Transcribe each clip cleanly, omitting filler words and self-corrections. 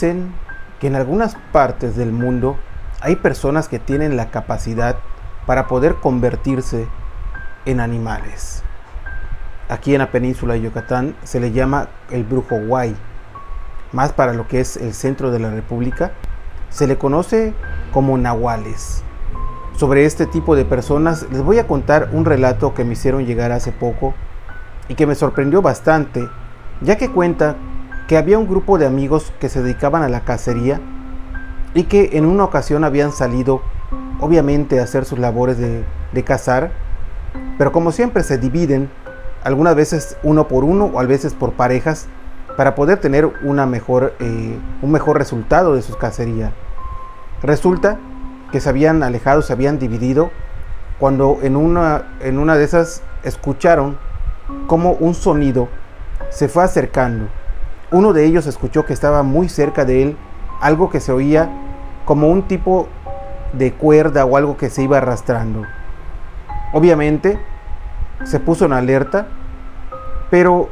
Dicen que en algunas partes del mundo hay personas que tienen la capacidad para poder convertirse en animales. Aquí en la península de Yucatán se le llama el brujo guay. Más para lo que es el centro de la República, se le conoce como nahuales. Sobre este tipo de personas les voy a contar un relato que me hicieron llegar hace poco y que me sorprendió bastante, ya que cuenta que había un grupo de amigos que se dedicaban a la cacería y que en una ocasión habían salido, obviamente, a hacer sus labores de cazar, pero como siempre se dividen, algunas veces uno por uno o a veces por parejas, para poder tener un mejor resultado de su cacería. Resulta que se habían alejado, se habían dividido, cuando en una de esas escucharon como un sonido se fue acercando. Uno de ellos escuchó que estaba muy cerca de él algo que se oía como un tipo de cuerda o algo que se iba arrastrando. Obviamente se puso en alerta, pero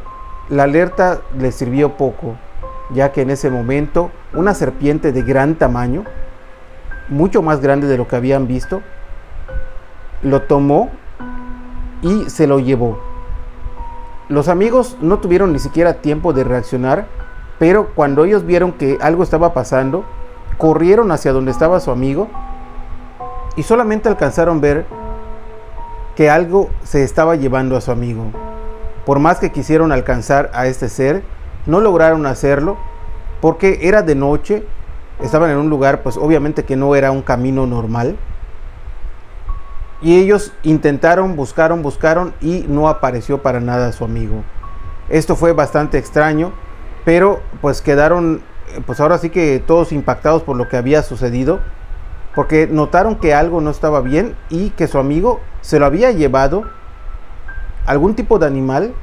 la alerta le sirvió poco, ya que en ese momento una serpiente de gran tamaño, mucho más grande de lo que habían visto, lo tomó y se lo llevó. Los amigos no tuvieron ni siquiera tiempo de reaccionar, pero cuando ellos vieron que algo estaba pasando, corrieron hacia donde estaba su amigo y solamente alcanzaron a ver que algo se estaba llevando a su amigo. Por más que quisieron alcanzar a este ser, no lograron hacerlo porque era de noche, estaban en un lugar pues obviamente que no era un camino normal. Y ellos intentaron, buscaron y no apareció para nada su amigo. Esto fue bastante extraño, pero pues quedaron pues ahora sí que todos impactados por lo que había sucedido, porque notaron que algo no estaba bien y que su amigo se lo había llevado algún tipo de animal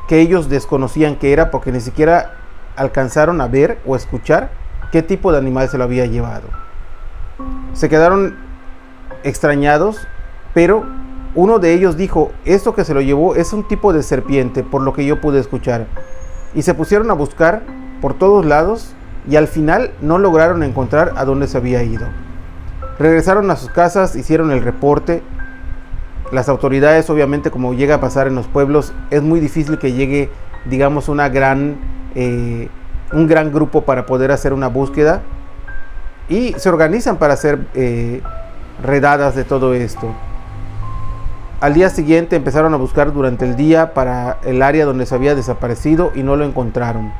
que ellos desconocían que era, porque ni siquiera alcanzaron a ver o escuchar qué tipo de animal se lo había llevado. Se quedaron extrañados, pero uno de ellos dijo: esto que se lo llevó es un tipo de serpiente, por lo que yo pude escuchar. Y se pusieron a buscar por todos lados y al final no lograron encontrar a dónde se había ido. Regresaron a sus casas, hicieron el reporte. Las autoridades, obviamente, como llega a pasar en los pueblos, es muy difícil que llegue, digamos, un gran grupo para poder hacer una búsqueda, y se organizan para hacer redadas de todo esto. Al día siguiente empezaron a buscar durante el día para el área donde se había desaparecido y no lo encontraron.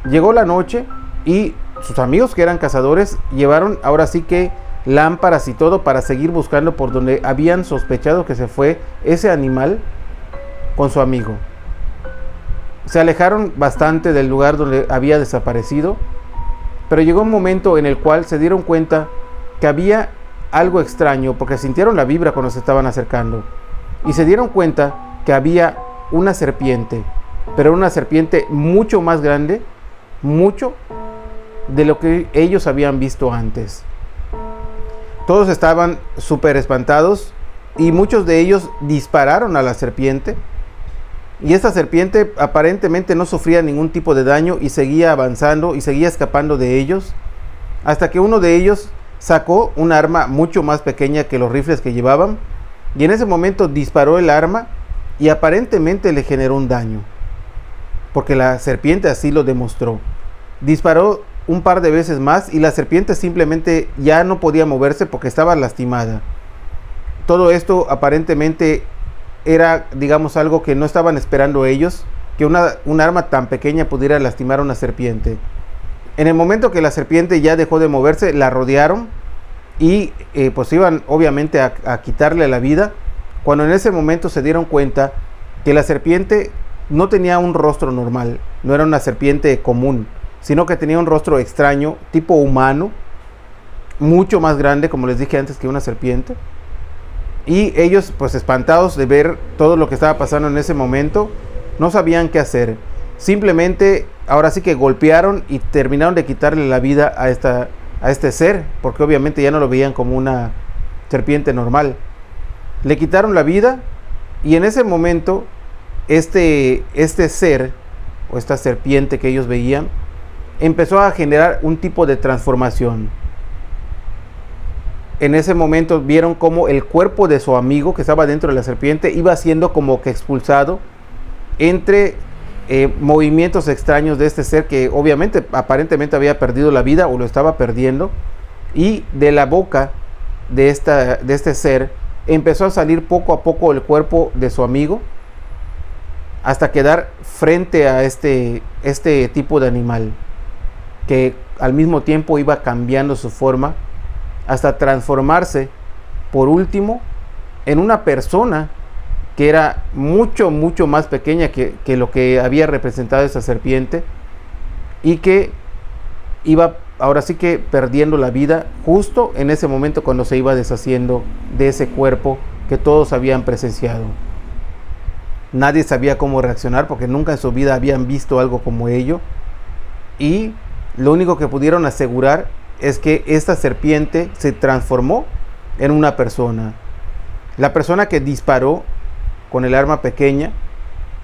Llegó la noche y sus amigos, que eran cazadores, llevaron ahora sí que lámparas y todo para seguir buscando por donde habían sospechado que se fue ese animal con su amigo. Se alejaron bastante del lugar donde había desaparecido, pero llegó un momento en el cual se dieron cuenta que había algo extraño, porque sintieron la vibra cuando se estaban acercando y se dieron cuenta que había una serpiente, pero una serpiente mucho más grande, mucho de lo que ellos habían visto antes. Todos estaban súper espantados y muchos de ellos dispararon a la serpiente, y esta serpiente aparentemente no sufría ningún tipo de daño y seguía avanzando y seguía escapando de ellos, hasta que uno de ellos sacó un arma mucho más pequeña que los rifles que llevaban, y en ese momento disparó el arma y aparentemente le generó un daño, porque la serpiente así lo demostró. Disparó un par de veces más y la serpiente simplemente ya no podía moverse porque estaba lastimada. Todo esto aparentemente era, digamos, algo que no estaban esperando ellos, que un arma tan pequeña pudiera lastimar a una serpiente. En el momento que la serpiente ya dejó de moverse, la rodearon y pues iban obviamente a quitarle la vida, cuando en ese momento se dieron cuenta que la serpiente no tenía un rostro normal, no era una serpiente común, sino que tenía un rostro extraño, tipo humano, mucho más grande, como les dije antes, que una serpiente. Y ellos, pues espantados de ver todo lo que estaba pasando en ese momento, no sabían qué hacer. Simplemente, ahora sí que golpearon y terminaron de quitarle la vida a este ser, porque obviamente ya no lo veían como una serpiente normal. Le quitaron la vida y en ese momento este ser o esta serpiente que ellos veían empezó a generar un tipo de transformación. En ese momento vieron cómo el cuerpo de su amigo que estaba dentro de la serpiente iba siendo como que expulsado entre movimientos extraños de este ser que obviamente aparentemente había perdido la vida o lo estaba perdiendo, y de la boca de este ser empezó a salir poco a poco el cuerpo de su amigo hasta quedar frente a este tipo de animal, que al mismo tiempo iba cambiando su forma hasta transformarse por último en una persona que era mucho más pequeña que lo que había representado esa serpiente, y que iba ahora sí que perdiendo la vida justo en ese momento cuando se iba deshaciendo de ese cuerpo que todos habían presenciado. Nadie sabía cómo reaccionar porque nunca en su vida habían visto algo como ello, y lo único que pudieron asegurar es que esta serpiente se transformó en una persona. La persona que disparó con el arma pequeña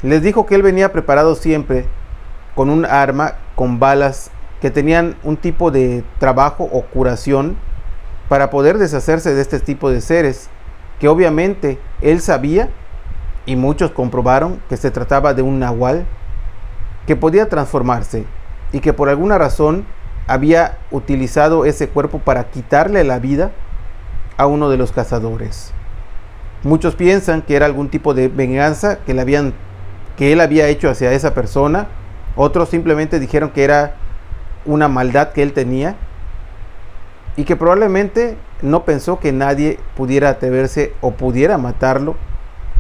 les dijo que él venía preparado siempre con un arma con balas que tenían un tipo de trabajo o curación para poder deshacerse de este tipo de seres, que obviamente él sabía, y muchos comprobaron, que se trataba de un nahual que podía transformarse y que por alguna razón había utilizado ese cuerpo para quitarle la vida a uno de los cazadores. Muchos piensan que era algún tipo de venganza que él había hecho hacia esa persona. Otros simplemente dijeron que era una maldad que él tenía y que probablemente no pensó que nadie pudiera atreverse o pudiera matarlo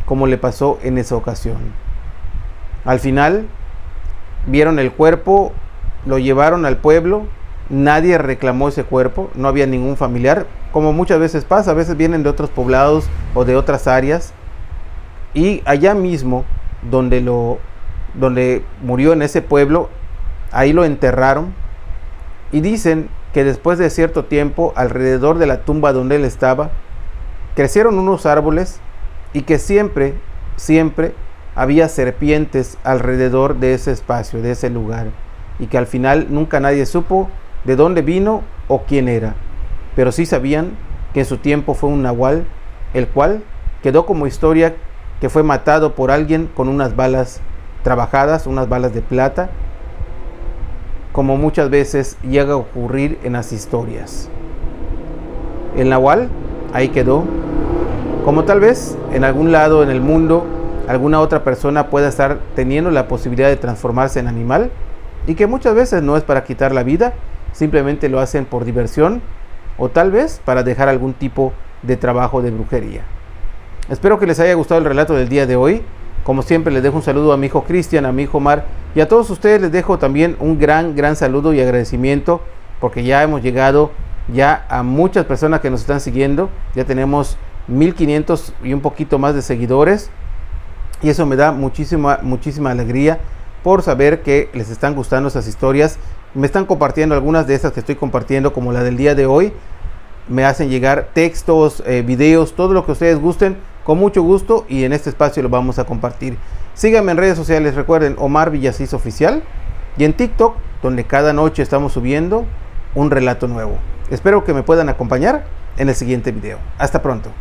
como le pasó en esa ocasión. Al final vieron el cuerpo, lo llevaron al pueblo, nadie reclamó ese cuerpo, no había ningún familiar, como muchas veces pasa, a veces vienen de otros poblados o de otras áreas, y allá mismo donde murió en ese pueblo, ahí lo enterraron, y dicen que después de cierto tiempo, alrededor de la tumba donde él estaba, crecieron unos árboles, y que siempre había serpientes alrededor de ese espacio, de ese lugar, y que al final nunca nadie supo de dónde vino o quién era, pero sí sabían que en su tiempo fue un nahual, el cual quedó como historia que fue matado por alguien con unas balas trabajadas, unas balas de plata, como muchas veces llega a ocurrir en las historias. El nahual ahí quedó, como tal vez en algún lado en el mundo alguna otra persona pueda estar teniendo la posibilidad de transformarse en animal, y que muchas veces no es para quitar la vida, simplemente lo hacen por diversión o tal vez para dejar algún tipo de trabajo de brujería. Espero que les haya gustado el relato del día de hoy. Como siempre, les dejo un saludo a mi hijo Cristian, a mi hijo Omar, y a todos ustedes les dejo también un gran saludo y agradecimiento, porque ya hemos llegado ya a muchas personas que nos están siguiendo. Ya tenemos 1500 y un poquito más de seguidores, y eso me da muchísima alegría por saber que les están gustando esas historias. Me están compartiendo algunas de esas que estoy compartiendo, como la del día de hoy. Me hacen llegar textos, videos, todo lo que ustedes gusten, con mucho gusto, y en este espacio lo vamos a compartir. Síganme en redes sociales, recuerden, Omar Villasís Oficial, y en TikTok, donde cada noche estamos subiendo un relato nuevo. Espero que me puedan acompañar en el siguiente video. Hasta pronto.